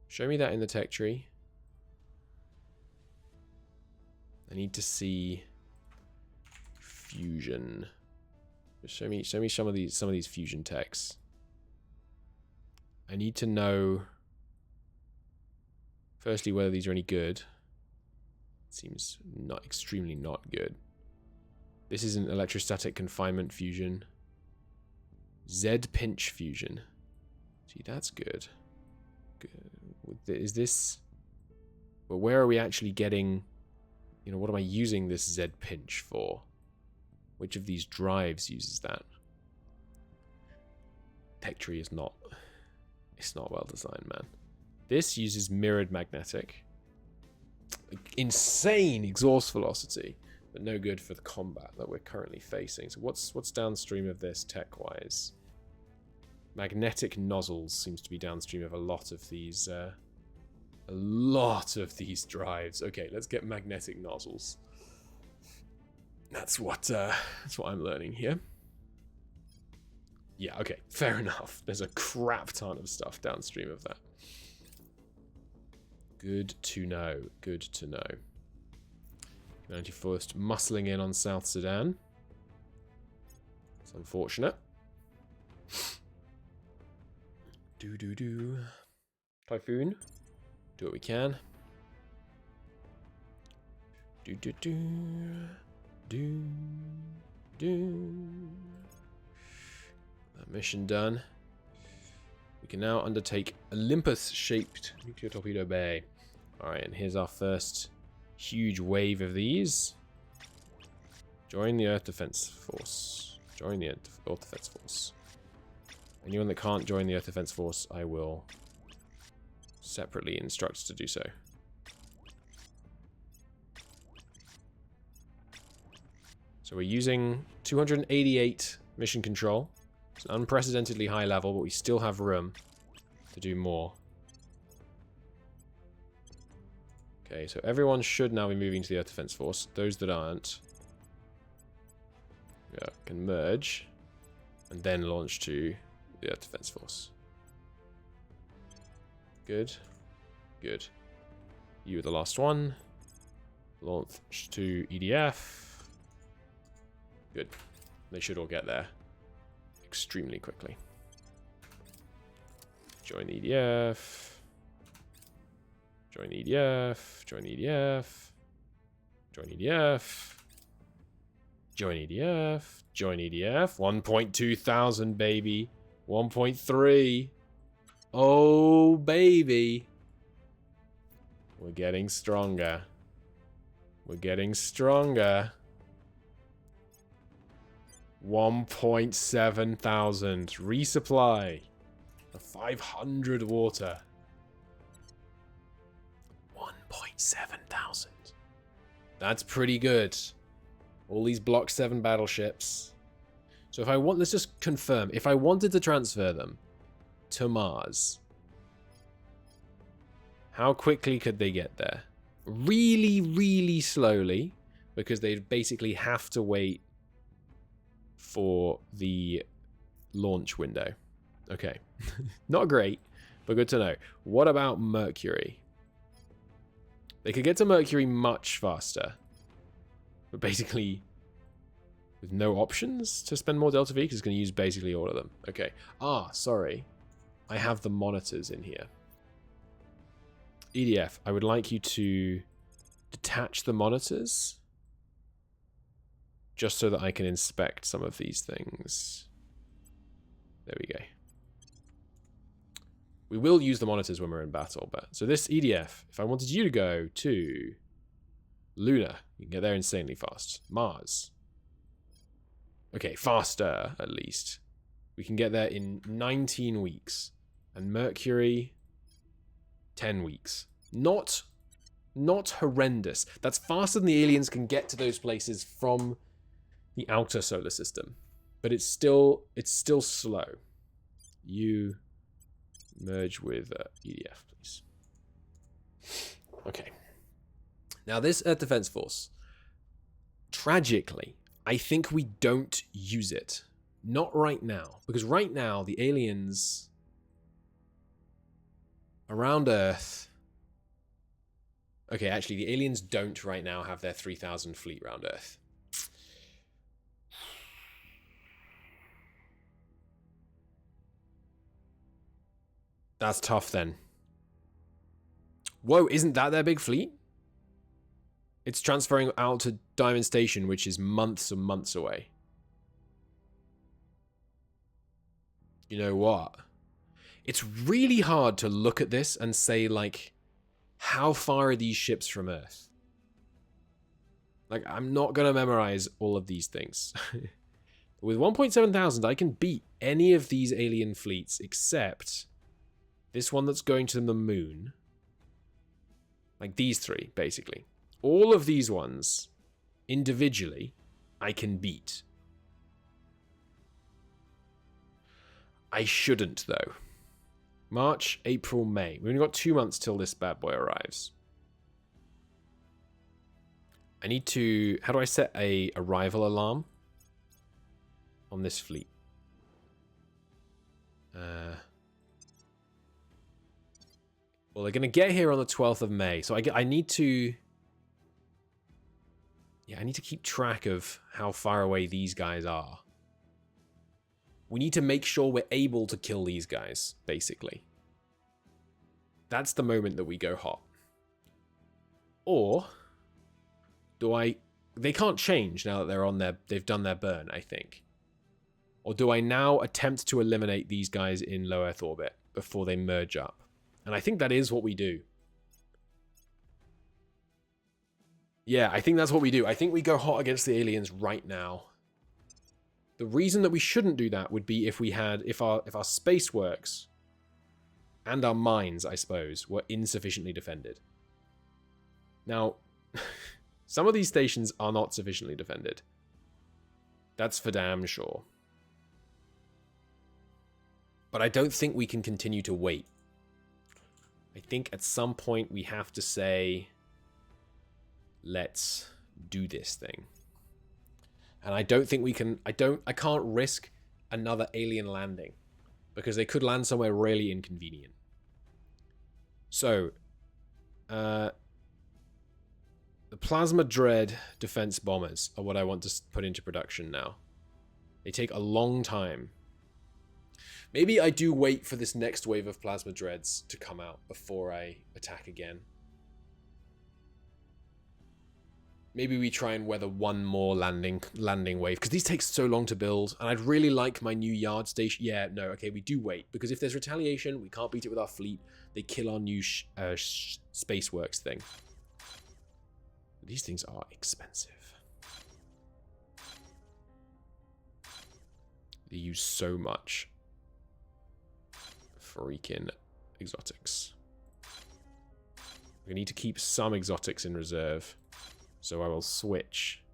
Show me that in the tech tree. I need to see fusion. Just show me some of these fusion techs. I need to know firstly whether these are any good. Seems not extremely not good. This is an electrostatic confinement fusion. Z-pinch fusion. See, that's good. Is this... Well, where are we actually getting... You know, what am I using this Z-pinch for? Which of these drives uses that? Tech tree is not... It's not well designed, man. This uses mirrored magnetic. Insane exhaust velocity, but no good for the combat that we're currently facing. So what's downstream of this tech-wise? Magnetic nozzles seems to be downstream of a lot of these drives. Okay, let's get magnetic nozzles. That's what I'm learning here. Yeah, okay, fair enough. There's a crap ton of stuff downstream of that. Good to know. Good to know. Humanity First muscling in on South Sudan. It's unfortunate. Do. Typhoon. Do what we can. Do. That mission done. We can now undertake Olympus-shaped nuclear torpedo bay. Alright, and here's our first huge wave of these. Join the Earth Defense Force. Join the Earth Defense Force. Anyone that can't join the Earth Defense Force, I will separately instruct to do so. So we're using 288 mission control. It's an unprecedentedly high level, but we still have room to do more. Okay, so everyone should now be moving to the Earth Defense Force. Those that aren't, yeah, can merge and then launch to the Earth Defense Force. Good. Good. You are the last one. Launch to EDF. Good. They should all get there extremely quickly. Join the EDF. Join the EDF. Join the EDF. Join EDF. Join EDF. Join EDF. 1.2 thousand, baby. 1.3. Oh, baby. We're getting stronger. We're getting stronger. 1.7 thousand. Resupply. 500 water. 1.7 thousand. That's pretty good. All these Block 7 battleships. So if I want, let's just confirm. If I wanted to transfer them to Mars, How quickly could they get there? Really, really slowly, because they'd basically have to wait for the launch window. Okay. Not great, but good to know. What about Mercury? They could get to Mercury much faster, but basically with no options to spend more Delta V, because it's going to use basically all of them. Okay. Ah, sorry. I have the monitors in here. EDF, I would like you to detach the monitors just so that I can inspect some of these things. There we go. We will use the monitors when we're in battle, but so this EDF, if I wanted you to go to Luna, you can get there insanely fast. Mars. Okay, faster at least. We can get there in 19 weeks. And Mercury, 10 weeks. Not horrendous. That's faster than the aliens can get to those places from the outer solar system. But it's still slow. You merge with EDF, please. Okay. Now this Earth Defense Force, tragically, I think we don't use it. Not right now. Because right now, the aliens around Earth... Okay, actually, the aliens don't right now have their 3,000 fleet around Earth. That's tough, then. Whoa, isn't that their big fleet? It's transferring out to Diamond Station, which is months and months away. You know what? It's really hard to look at this and say, like, how far are these ships from Earth? Like, I'm not going to memorize all of these things. With 1.7 thousand, I can beat any of these alien fleets except this one that's going to the moon. Like these three, basically. All of these ones, individually, I can beat. I shouldn't, though. March, April, May. We've only got 2 months till this bad boy arrives. I need to... How do I set a arrival alarm on this fleet? Well, they're going to get here on the 12th of May. So I need to... Yeah, I need to keep track of how far away these guys are. We need to make sure we're able to kill these guys, basically. That's the moment that we go hot. Or do I... They can't change now that they're on their... They've done their burn, I think. Or do I now attempt to eliminate these guys in low Earth orbit before they merge up? And I think that is what we do. Yeah, I think that's what we do. I think we go hot against the aliens right now. The reason that we shouldn't do that would be if we had... If our space works and our mines, I suppose, were insufficiently defended. Now, some of these stations are not sufficiently defended. That's for damn sure. But I don't think we can continue to wait. I think at some point we have to say, let's do this thing. And I don't think we can... I can't risk another alien landing. Because they could land somewhere really inconvenient. So, the Plasma Dread defense bombers are what I want to put into production now. They take a long time. Maybe I do wait for this next wave of Plasma Dreads to come out before I attack again. Maybe we try and weather one more landing wave, because these take so long to build, and I'd really like my new yard station. Yeah, no, okay, we do wait, because if there's retaliation, we can't beat it with our fleet. They kill our new Spaceworks thing. These things are expensive. They use so much freaking exotics. We need to keep some exotics in reserve. So I will switch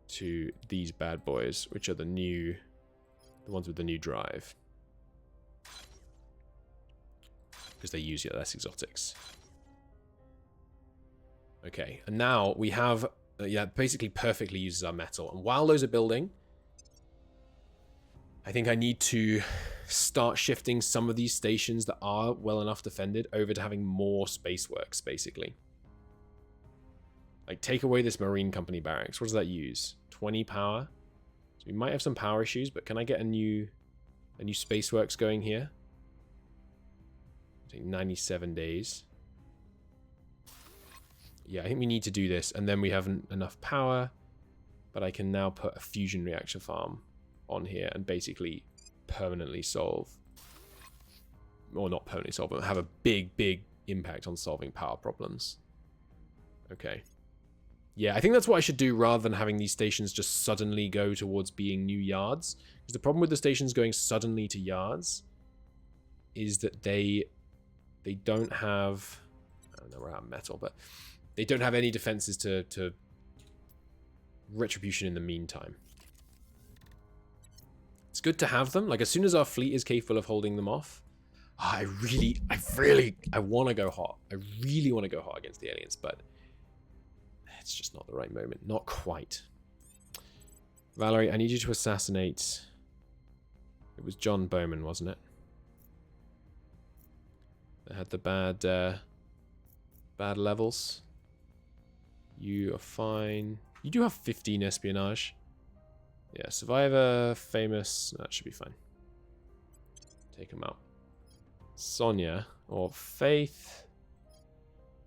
to these bad boys, which are the ones with the new drive. because they use less exotics. Okay, and now we have, yeah, basically perfectly uses our metal. And while those are building, I think I need to start shifting some of these stations that are well enough defended over to having more space works, basically. Like, take away this Marine Company barracks. What does that use? 20 power? So we might have some power issues, but can I get a new space works going here? I think 97 days. Yeah, I think we need to do this, and then we haven't enough power, but I can now put a fusion reactor farm on here and basically permanently solve, or not permanently solve, but have a big impact on solving power problems. Okay. Yeah, I think that's what I should do rather than having these stations just suddenly go towards being new yards. Because the problem with the stations going suddenly to yards is that they don't have, I don't know, we're out of metal, but they don't have any defenses to retribution in the meantime. It's good to have them. Like, as soon as our fleet is capable of holding them off, I want to go hot. I really want to go hot against the aliens, but it's just not the right moment. Not quite. Valerie, I need you to assassinate. It was John Bowman, wasn't it? That had the bad levels. You are fine. You do have 15 espionage. Yeah, Survivor, Famous. That should be fine. Take them out. Sonia or Faith.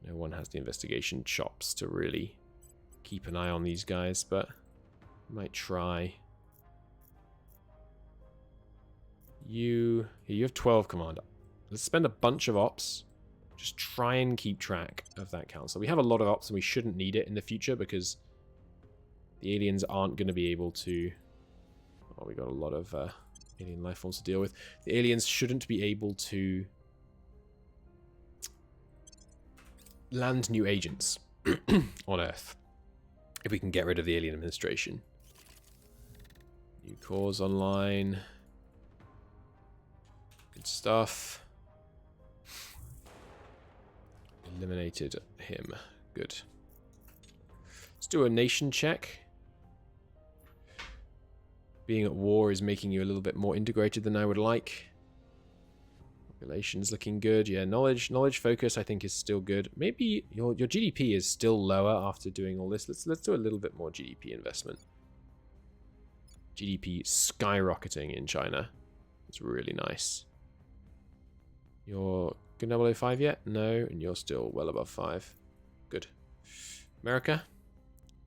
No one has the investigation chops to really keep an eye on these guys, but might try. You have 12 command. Let's spend a bunch of ops. Just try and keep track of that council. We have a lot of ops and we shouldn't need it in the future because the aliens aren't going to be able to... Oh, we got a lot of alien life forms to deal with. The aliens shouldn't be able to land new agents on Earth if we can get rid of the alien administration. New cores online. Good stuff. Eliminated him. Good. Let's do a nation check. Being at war is making you a little bit more integrated than I would like. Population's looking good. Yeah, knowledge focus I think is still good. Maybe your GDP is still lower after doing all this. Let's do a little bit more GDP investment. GDP skyrocketing in China. It's really nice. You're good 005 yet? No, and you're still well above 5. Good. America?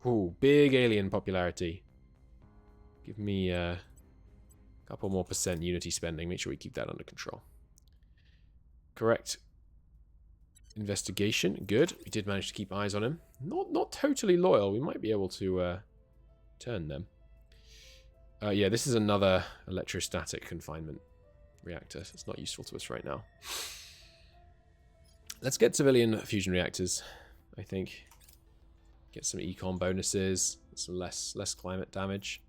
Ooh, big alien popularity. Give me a couple more % unity spending. Make sure we keep that under control. Correct. Investigation. Good. We did manage to keep eyes on him. Not totally loyal. We might be able to turn them. Yeah, this is another electrostatic confinement reactor. So it's not useful to us right now. Let's get civilian fusion reactors, I think. Get some econ bonuses. Some less climate damage.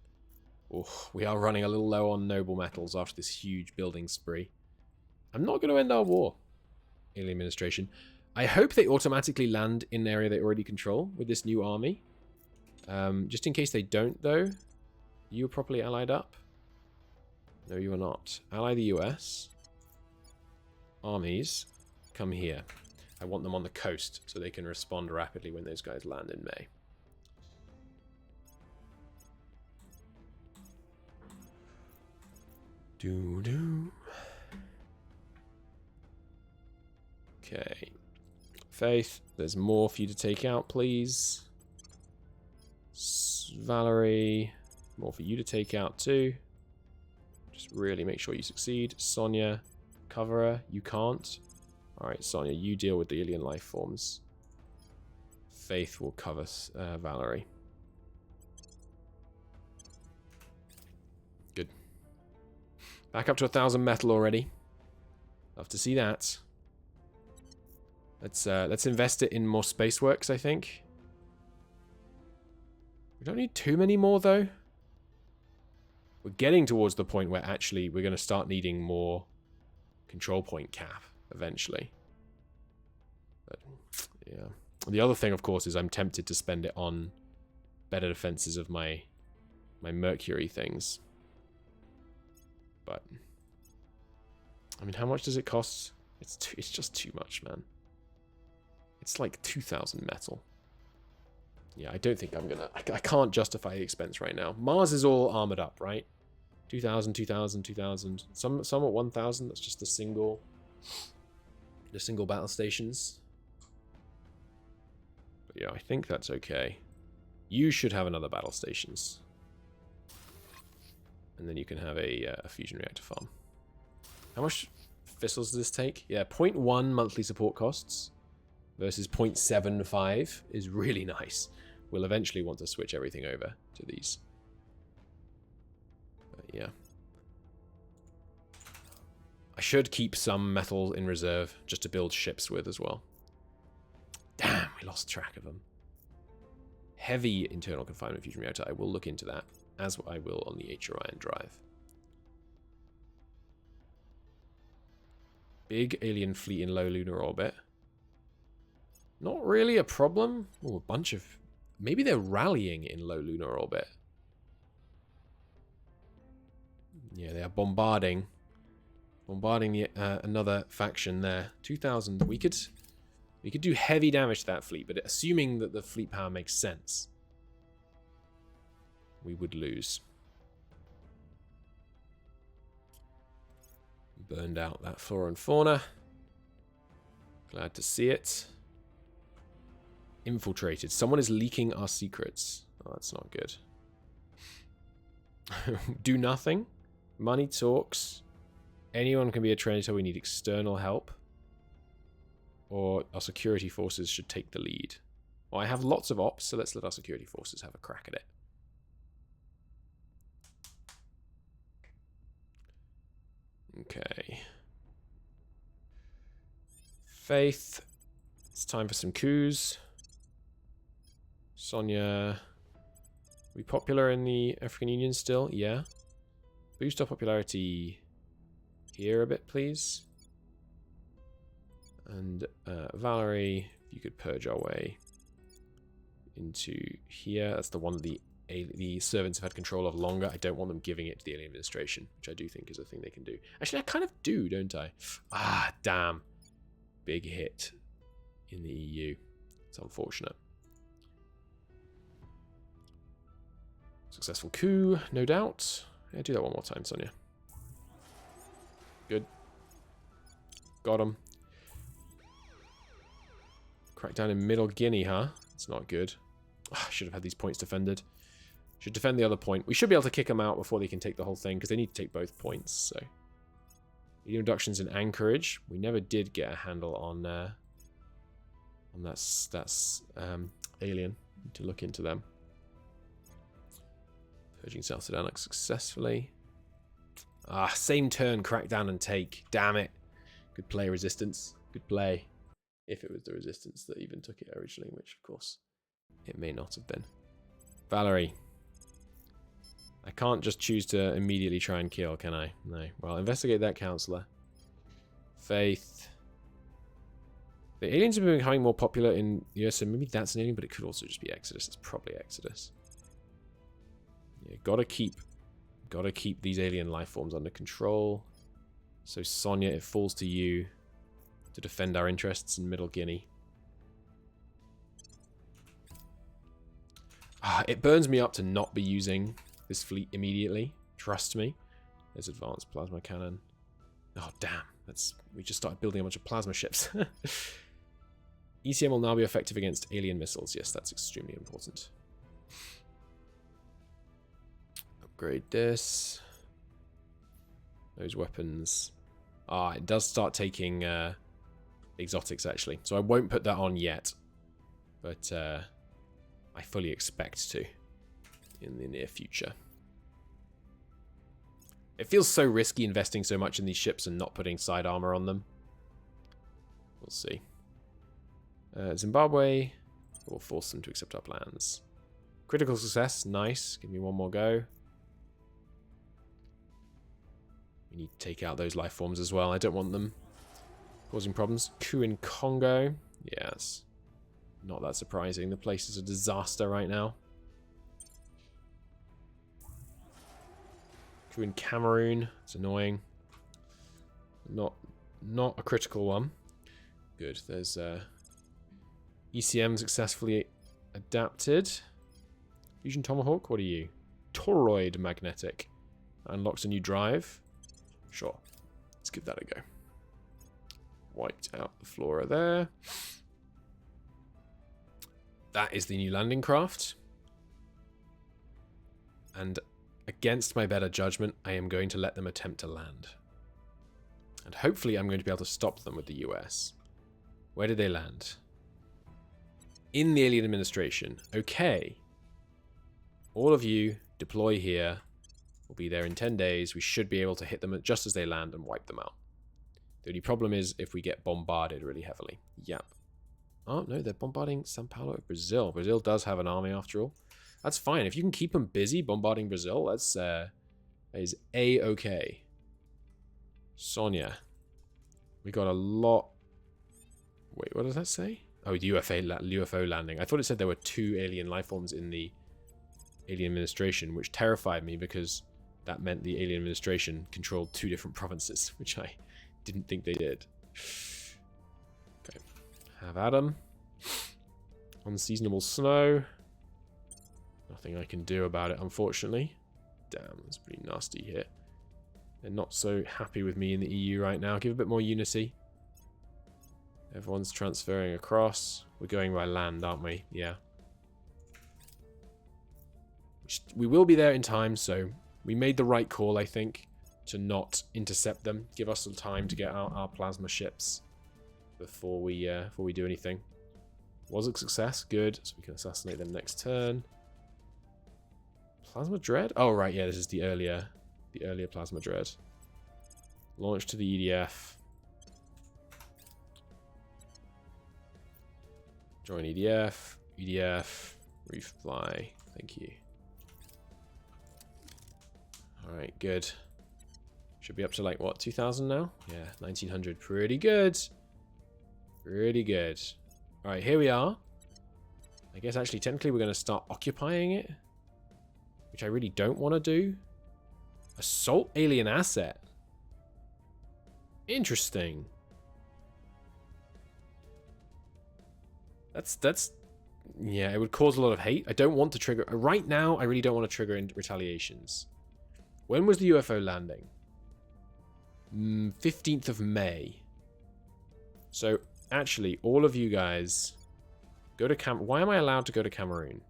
Oh, we are running a little low on noble metals after this huge building spree. I'm not going to end our war, alien administration. I hope they automatically land in an area they already control with this new army. Just in case they don't, though. You're properly allied up? No, you are not. Ally the US. Armies, come here. I want them on the coast so they can respond rapidly when those guys land in May. Doo-doo. Okay. Faith, there's more for you to take out, please. Valerie, more for you to take out too. Just really make sure you succeed. Sonia, cover her. You can't. Alright, Sonia, you deal with the alien life forms. Faith will cover Valerie. Good. Back up to 1,000 metal already. Love to see that. Let's invest it in more space works, I think. We don't need too many more, though. We're getting towards the point where actually we're going to start needing more control point cap. eventually. But, yeah. The other thing, of course, is I'm tempted to spend it on better defenses of my Mercury things. But, I mean, how much does it cost? It's just too much, man. It's like 2,000 metal. Yeah, I don't think I'm gonna... I can't justify the expense right now. Mars is all armored up, right? 2,000, 2,000, 2,000. Some at 1,000. That's just the single battle stations. But yeah, I think that's okay. You should have another battle stations. And then you can have a fusion reactor farm. How much thistles does this take? Yeah, 0.1 monthly support costs versus 0.75 is really nice. We'll eventually want to switch everything over to these. But yeah. I should keep some metal in reserve just to build ships with as well. Damn, we lost track of them. Heavy internal confinement fusion reactor. I will look into that, as I will on the Orion drive. Big alien fleet in low lunar orbit. Not really a problem. Oh, a bunch of... Maybe they're rallying in low lunar orbit. Yeah, they are bombarding. Bombarding the, another faction there. 2,000. We could do heavy damage to that fleet, but assuming that the fleet power makes sense, we would lose. Burned out that flora and fauna. Glad to see it. Infiltrated. Someone is leaking our secrets. Oh, that's not good. Do nothing. Money talks. Anyone can be a traitor. We need external help. Or our security forces should take the lead. Well, I have lots of ops, so let's let our security forces have a crack at it. Okay. Faith. It's time for some coups. Sonia. Are we popular in the African Union still? Yeah. Boost our popularity here a bit, please. And Valerie, if you could purge our way into here. That's the one that the servants have had control of longer. I don't want them giving it to the alien administration, which I do think is a thing they can do. Actually, I kind of do, don't I? Ah, damn. Big hit in the EU. It's unfortunate. Successful coup, no doubt. Yeah, do that one more time, Sonia. Good. Got him. Crackdown in Middle Guinea, huh? It's not good. Oh, I should have had these points defended. Should defend the other point. We should be able to kick them out before they can take the whole thing, because they need to take both points, so. Medium reductions in Anchorage. We never did get a handle on that's alien. Need to look into them. Purging South Sudan looks successfully. Ah, same turn, crackdown and take. Damn it. Good play, Resistance. Good play. If it was the Resistance that even took it originally, which of course it may not have been. Valerie. I can't just choose to immediately try and kill, can I? No. Well, investigate that, Counselor. Faith. The aliens have been becoming more popular in the US, so maybe that's an alien, but it could also just be Exodus. It's probably Exodus. Yeah, gotta keep these alien life forms under control. So Sonia, it falls to you to defend our interests in Middle Guinea. Ah, it burns me up to not be using this fleet immediately. Trust me. There's advanced plasma cannon. Oh damn! We just started building a bunch of plasma ships. ECM will now be effective against alien missiles. Yes, that's extremely important. Upgrade this. Those weapons. Ah, it does start taking exotics actually, so I won't put that on yet, but I fully expect to in the near future. It feels so risky investing so much in these ships and not putting side armor on them. We'll see. Zimbabwe. We'll force them to accept our plans. Critical success. Nice. Give me one more go. We need to take out those life forms as well. I don't want them Causing problems. Coup in Congo. Yes. Not that surprising. The place is a disaster right now. Coup in Cameroon. It's annoying. Not a critical one. Good. There's ECM successfully adapted. Fusion Tomahawk. What are you? Toroid magnetic. Unlocks a new drive. Sure. Let's give that a go. Wiped out the flora there. That is the new landing craft. And against my better judgment, I am going to let them attempt to land. And hopefully I'm going to be able to stop them with the US. Where did they land? In the alien administration. Okay. All of you deploy here. We'll be there in 10 days. We should be able to hit them just as they land and wipe them out. The only problem is if we get bombarded really heavily. Yep. Oh, no, they're bombarding Sao Paulo, Brazil. Brazil does have an army after all. That's fine. If you can keep them busy bombarding Brazil, that's is A-okay. Sonia. We got a lot... Wait, what does that say? Oh, UFO landing. I thought it said there were 2 alien life forms in the alien administration, which terrified me because that meant the alien administration controlled 2 different provinces, which I didn't think they did. Okay. Have at 'em. Unseasonable snow. Nothing I can do about it, unfortunately. Damn, that's pretty nasty here. They're not so happy with me in the EU right now. Give a bit more unity. Everyone's transferring across. We're going by land, aren't we? Yeah. We will be there in time, so we made the right call, I think, to not intercept them. Give us some time to get our plasma ships before we do anything. Was a success. Good. So we can assassinate them next turn. Plasma Dread? Oh, right. Yeah, this is the earlier Plasma Dread. Launch to the EDF. Join EDF. EDF. Resupply. Thank you. Alright, good. Should be up to like, what, 2,000 now? Yeah, 1,900. Pretty good. Pretty good. Alright, here we are. I guess actually, technically, we're going to start occupying it. Which I really don't want to do. Assault alien asset. Interesting. That's yeah, it would cause a lot of hate. I don't want to trigger right now. I really don't want to trigger in retaliations. When was the UFO landing? 15th of May. So actually, all of you guys go to Why am I allowed to go to Cameroon?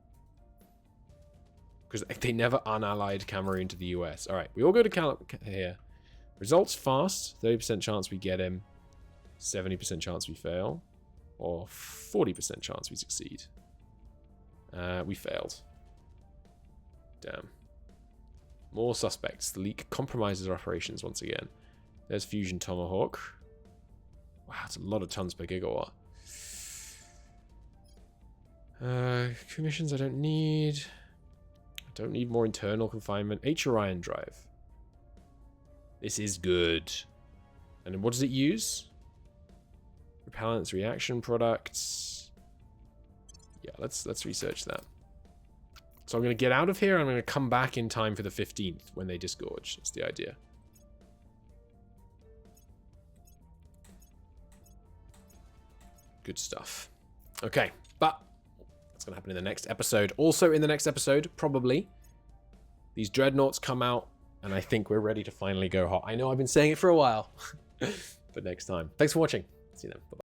Because they never unallied Cameroon to the US. All right, we all go to here. Results fast. 30% chance we get him. 70% chance we fail. Or 40% chance we succeed. We failed. Damn. More suspects. The leak compromises our operations once again. There's Fusion Tomahawk. Wow, that's a lot of tons per gigawatt. Commissions I don't need. I don't need more internal confinement. H Orion drive. This is good. And what does it use? Repellents, reaction products. Yeah, let's research that. So I'm going to get out of here and I'm going to come back in time for the 15th when they disgorge. That's the idea. Good stuff. Okay, but that's going to happen in the next episode. Also in the next episode, probably, these dreadnoughts come out and I think we're ready to finally go hot. I know I've been saying it for a while, but next time. Thanks for watching. See you then. Bye-bye.